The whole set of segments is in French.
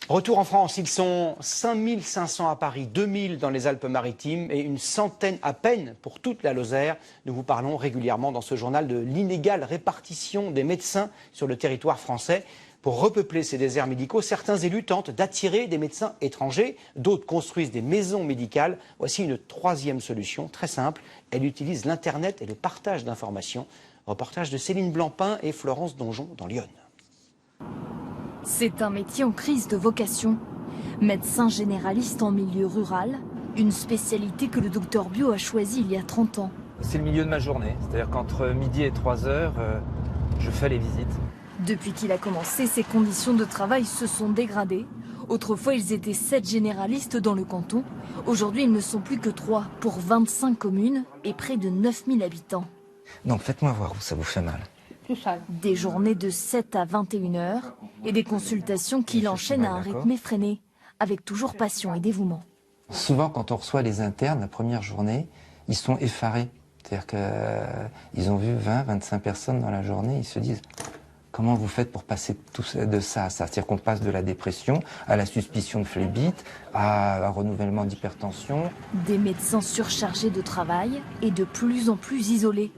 Retour en France, ils sont 5500 à Paris, 2000 dans les Alpes-Maritimes et une centaine à peine pour toute la Lozère. Nous vous parlons régulièrement dans ce journal de l'inégale répartition des médecins sur le territoire français. Pour repeupler ces déserts médicaux, certains élus tentent d'attirer des médecins étrangers, d'autres construisent des maisons médicales. Voici une troisième solution, très simple. Elle utilise l'Internet et le partage d'informations. Reportage de Céline Blancpain et Florence Donjon dans l'Yonne. C'est un métier en crise de vocation. Médecin généraliste en milieu rural, une spécialité que le docteur Bio a choisie il y a 30 ans. C'est le milieu de ma journée, c'est-à-dire qu'entre midi et 3 heures, je fais les visites. Depuis qu'il a commencé, ses conditions de travail se sont dégradées. Autrefois, ils étaient 7 généralistes dans le canton. Aujourd'hui, ils ne sont plus que 3 pour 25 communes et près de 9000 habitants. Donc faites-moi voir où ça vous fait mal. Des journées de 7 à 21 heures et des consultations qu'il enchaîne à un rythme effréné, avec toujours passion et dévouement. Souvent, quand on reçoit les internes, la première journée, ils sont effarés. C'est-à-dire qu'ils ont vu 20, 25 personnes dans la journée, ils se disent « Comment vous faites pour passer de ça à ça ?» C'est-à-dire qu'on passe de la dépression à la suspicion de phlébite, à un renouvellement d'hypertension. Des médecins surchargés de travail et de plus en plus isolés.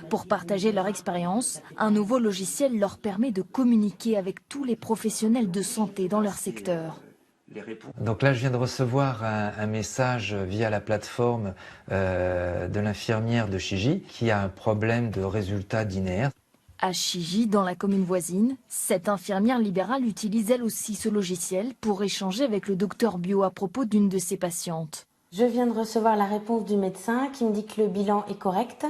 Pour partager leur expérience, un nouveau logiciel leur permet de communiquer avec tous les professionnels de santé dans leur secteur. Donc là, je viens de recevoir un message via la plateforme de l'infirmière de Chigi qui a un problème de résultat d'INER. À Chigi, dans la commune voisine, cette infirmière libérale utilise elle aussi ce logiciel pour échanger avec le docteur Bio à propos d'une de ses patientes. Je viens de recevoir la réponse du médecin qui me dit que le bilan est correct.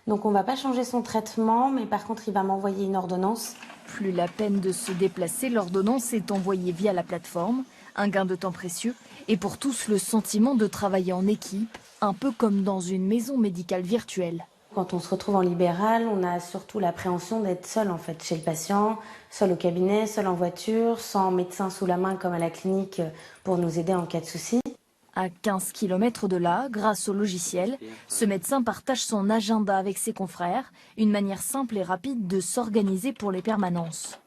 Donc on ne va pas changer son traitement, mais par contre il va m'envoyer une ordonnance. Plus la peine de se déplacer, l'ordonnance est envoyée via la plateforme, un gain de temps précieux, et pour tous le sentiment de travailler en équipe, un peu comme dans une maison médicale virtuelle. Quand on se retrouve en libéral, on a surtout l'appréhension d'être seul en fait chez le patient, seul au cabinet, seul en voiture, sans médecin sous la main comme à la clinique pour nous aider en cas de souci. À 15 km de là, grâce au logiciel, ce médecin partage son agenda avec ses confrères, une manière simple et rapide de s'organiser pour les permanences.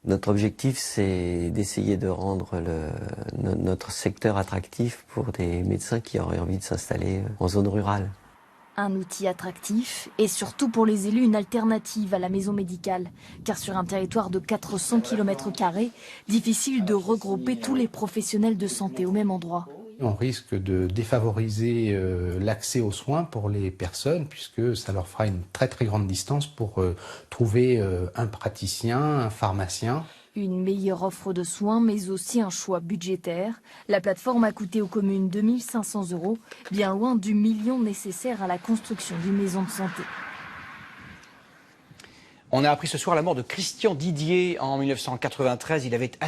Notre objectif, c'est d'essayer de rendre notre secteur attractif pour des médecins qui auraient envie de s'installer en zone rurale. Un outil attractif et surtout pour les élus une alternative à la maison médicale, car sur un territoire de 400 km², difficile de regrouper tous les professionnels de santé au même endroit. On risque de défavoriser l'accès aux soins pour les personnes puisque ça leur fera une très très grande distance pour trouver un praticien, un pharmacien. Une meilleure offre de soins mais aussi un choix budgétaire. La plateforme a coûté aux communes 2 500 €, bien loin du million nécessaire à la construction d'une maison de santé. On a appris ce soir la mort de Christian Didier en 1993. Il avait